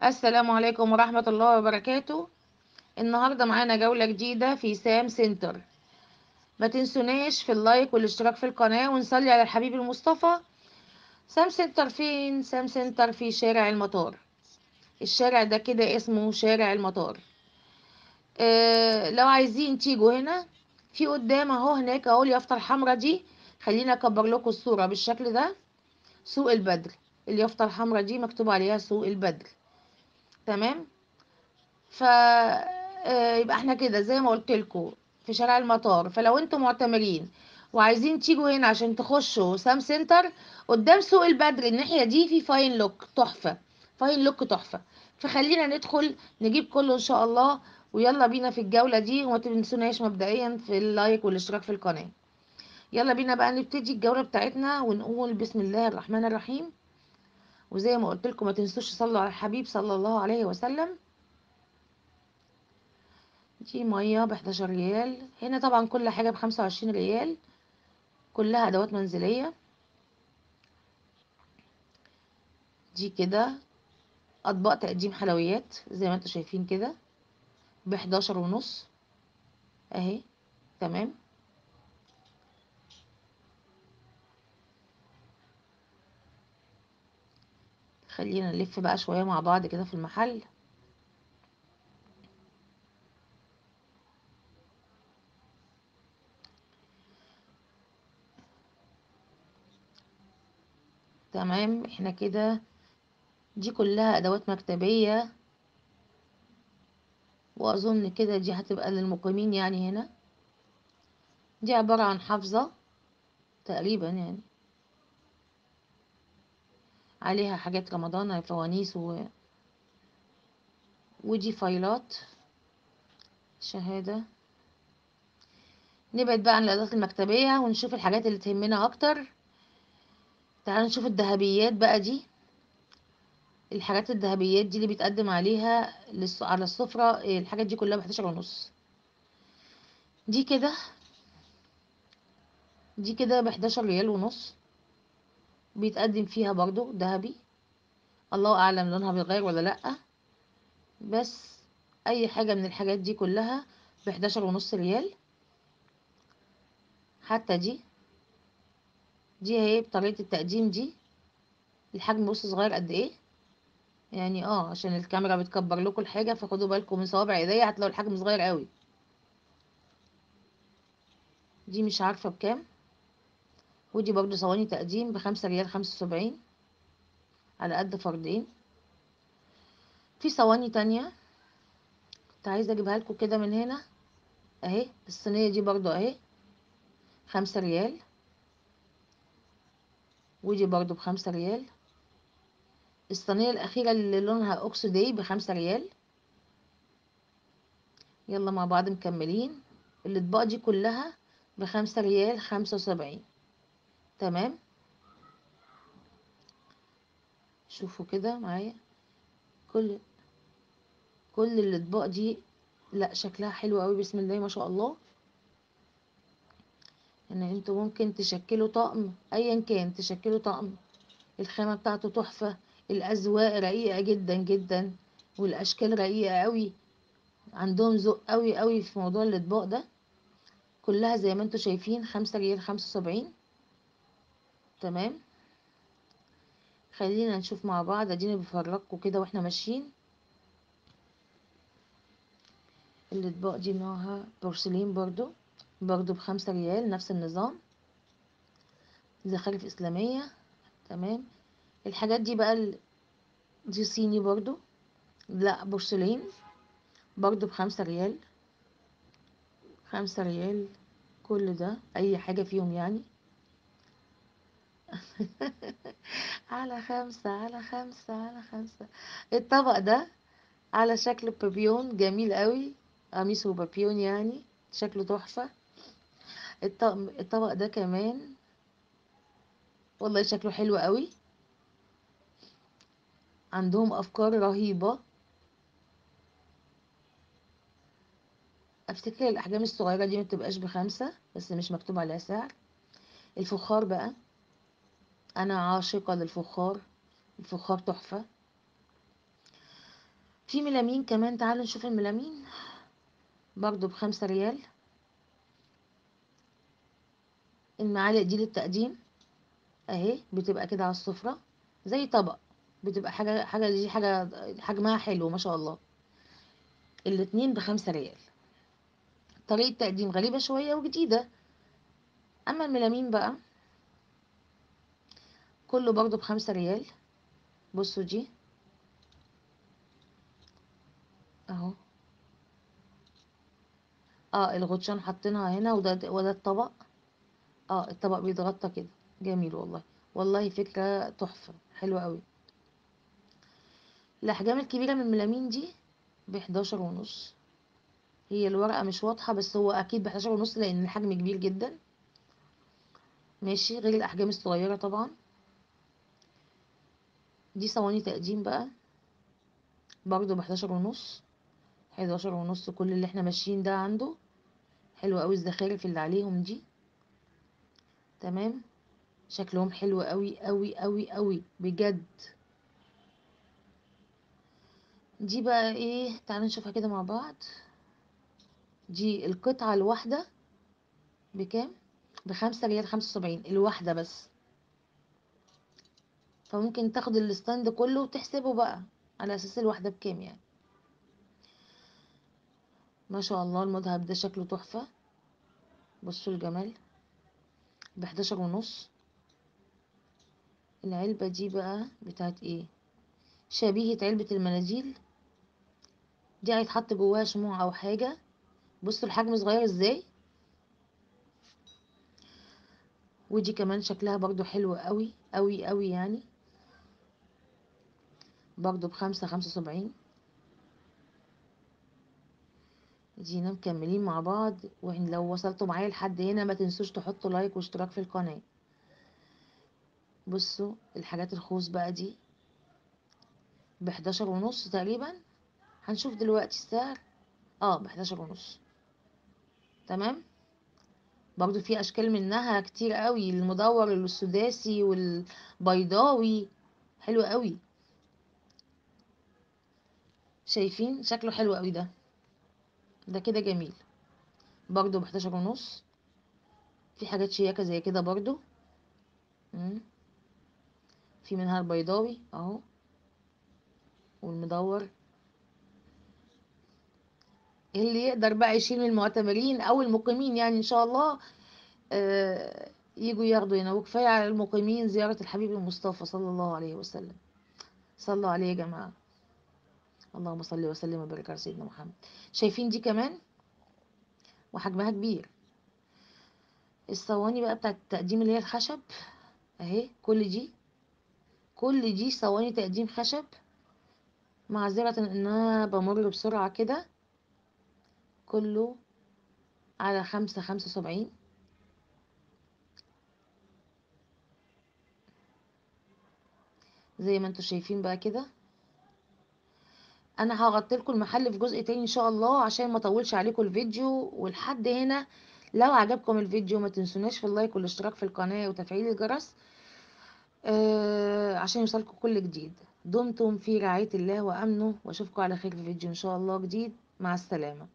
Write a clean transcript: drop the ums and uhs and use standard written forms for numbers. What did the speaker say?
السلام عليكم ورحمة الله وبركاته. النهاردة معانا جولة جديدة في سام سنتر. ما تنسوناش في اللايك والاشتراك في القناة ونصلي على الحبيب المصطفى. سام سنتر فين؟ سام سنتر في شارع المطار. الشارع ده كده اسمه شارع المطار. لو عايزين تيجوا هنا، في قدام اهو، هناك اهو اليافطة الحمرا دي. خلينا اكبر لكم الصورة بالشكل ده. سوق البدر. اليافطة الحمرا دي مكتوب عليها سوق البدر. تمام. ف يبقى احنا كده زي ما قلت لكم في شارع المطار. فلو انتم معتمرين وعايزين تيجوا هنا عشان تخشوا سام سنتر، قدام سوق البدر الناحية دي في فاين لوك تحفة. فاين لوك تحفة. فخلينا ندخل نجيب كله ان شاء الله. ويلا بينا في الجولة دي، وما تنسوناش مبدئيا في اللايك والاشتراك في القناة. يلا بينا بقى نبتدي الجولة بتاعتنا ونقول بسم الله الرحمن الرحيم. وزي ما قلت لكم ما تنسوش تصلوا على الحبيب صلى الله عليه وسلم. دي مية ب11 ريال. هنا طبعا كل حاجة ب25 ريال. كلها أدوات منزلية. دي كده أطباق تقديم حلويات زي ما انتوا شايفين كده ب11 ونص اهي. تمام. خلينا نلف بقى شوية مع بعض كده في المحل. تمام. احنا كده دي كلها أدوات مكتبية، وأظن كده دي هتبقى للمقيمين يعني هنا. دي عبارة عن حافظة تقريبا يعني، عليها حاجات رمضان، فوانيس ودي فايلات شهادة. نبعد بقى عن الأدوات المكتبية ونشوف الحاجات اللي تهمنا أكتر. تعالوا نشوف الذهبيات بقى دي. الحاجات الذهبيات دي اللي بيتقدم عليها على السفرة. الحاجات دي كلها ب11 ونص. دي كده دي كده ب11 ريال ونص. بيتقدم فيها برضو ذهبي. الله أعلم لونها بيتغير ولا لأ. بس أي حاجة من الحاجات دي كلها ب11 ونص ريال. حتى دي اهي بطريقة التقديم دي. الحجم بص صغير قد ايه. يعني عشان الكاميرا بتكبر لكم الحاجة، فخدوا بالكم من صوابع ايديا هتلاقوا الحجم صغير قوي. دي مش عارفة بكام. ودي برضو صواني تقديم ب5 ريال 75 على قد فردين. في صواني تانية كنت عايزة اجيبها لكم كده من هنا اهي. الصينية دي برضو اهي 5 ريال. ودي برضو ب5 ريال. الصينية الأخيرة اللي لونها أوكسودي ب5 ريال. يلا مع بعض مكملين. الأطباق دي كلها ب5 ريال 75. تمام. شوفوا كده معايا. كل كل الاطباق دي، لا شكلها حلو قوي بسم الله ما شاء الله. ان انتوا ممكن تشكلوا طقم ايا كان، تشكلوا طقم. الخامة بتاعته تحفة. الاذواق رقيقة جدا جدا. والاشكال رقيقة قوي. عندهم ذوق قوي قوي في موضوع الاطباق ده. كلها زي ما انتوا شايفين 5 ريال 75. تمام. خلينا نشوف مع بعض، اديني بفرجكم كده واحنا ماشيين. الاطباق دي نوعها بورسلين برضو ب5 ريال نفس النظام. زخارف إسلامية. تمام. الحاجات دي بقى دي صيني برضو. لا بورسلين. برضو ب5 ريال. 5 ريال. كل ده أي حاجة فيهم يعني. على 5 على 5 على 5. الطبق ده على شكل بابيون جميل قوي. قميص وبابيون يعني. شكله تحفة. الطبق ده كمان والله شكله حلو قوي. عندهم أفكار رهيبة. افتكر الاحجام الصغيره دي ما بتبقاش ب5 بس مش مكتوب عليها سعر. الفخار بقى، انا عاشقه للفخار. الفخار تحفه. في ميلامين كمان، تعالوا نشوف الميلامين برضو ب5 ريال. المعالق دي للتقديم اهي، بتبقى كده على السفرة زي طبق، بتبقى حاجة دي حاجة حجمها حلو ما شاء الله. الاتنين ب5 ريال. طريقة تقديم غريبة شوية وجديدة. اما الميلامين بقى كله برضو ب5 ريال. بصوا دي اهو. الغطشان حاطينها هنا، وده الطبق. الطبق بيتغطى كده. جميل والله. والله فكرة تحفة حلوة قوي. الأحجام الكبيرة من الميلامين دي ب11 ونص. هي الورقة مش واضحة، بس هو أكيد ب11 ونص لأن الحجم كبير جدا. ماشي، غير الأحجام الصغيرة طبعا. دي صواني تقديم بقى برضو ب11 ونص. 11 ونص كل اللي احنا ماشيين ده عنده. حلو قوي الزخارف اللي عليهم دي. تمام. شكلهم حلو قوي قوي قوي قوي بجد. دي بقى ايه؟ تعالوا نشوفها كده مع بعض. دي القطعة الواحدة بكام؟ ب5 ريال 75 الواحدة بس. فممكن تاخد الستاند كله وتحسبه بقى على اساس الواحدة بكام يعني. ما شاء الله المذهب ده شكله تحفة. بصوا الجمال. ب11 ونص. العلبة دي بقى بتاعت ايه؟ شبيهة علبة المناديل. دي هيتحط جواها شموع او حاجة. بصوا الحجم صغير ازاي. ودي كمان شكلها برضو حلو قوي قوي قوي يعني. برضو ب5 75. دينا مكملين مع بعض، وإن لو وصلتوا معايا لحد هنا ما تنسوش تحطوا لايك واشتراك في القناة. بصوا الحاجات الخوص بقى دي ب11 ونص تقريبا. هنشوف دلوقتي السعر. ب11 ونص. تمام. برضو في اشكال منها كتير قوي، المدور والسداسي والبيضاوي. حلو قوي. شايفين شكله حلو قوي ده كده جميل. برضو ب11 ونص. في حاجات شياكة زي كده برضو. مم. في منها البيضاوي اهو، والمدور. اللي يقدر بقى يشيل من المعتمرين او المقيمين يعني ان شاء الله يجوا ياخدوا هنا. وكفاية على المقيمين زيارة الحبيب المصطفى صلى الله عليه وسلم. صلوا عليه يا جماعة. اللهم صل وسلم وبارك على سيدنا محمد. شايفين دي كمان وحجمها كبير. الصواني بقى بتاعت التقديم اللي هي الخشب اهي. كل دي صواني تقديم خشب. معذرة ان انا بمر بسرعة كده. كله على 5 75. زي ما انتوا شايفين بقى كده. انا هغطي لكم المحل في جزء تاني ان شاء الله عشان ما اطولش عليكم الفيديو. ولحد هنا لو عجبكم الفيديو ما تنسوناش في اللايك والاشتراك في القناة وتفعيل الجرس عشان يوصلكم كل جديد. دمتم في رعاية الله وأمنه، واشوفكم على خير في فيديو ان شاء الله جديد. مع السلامة.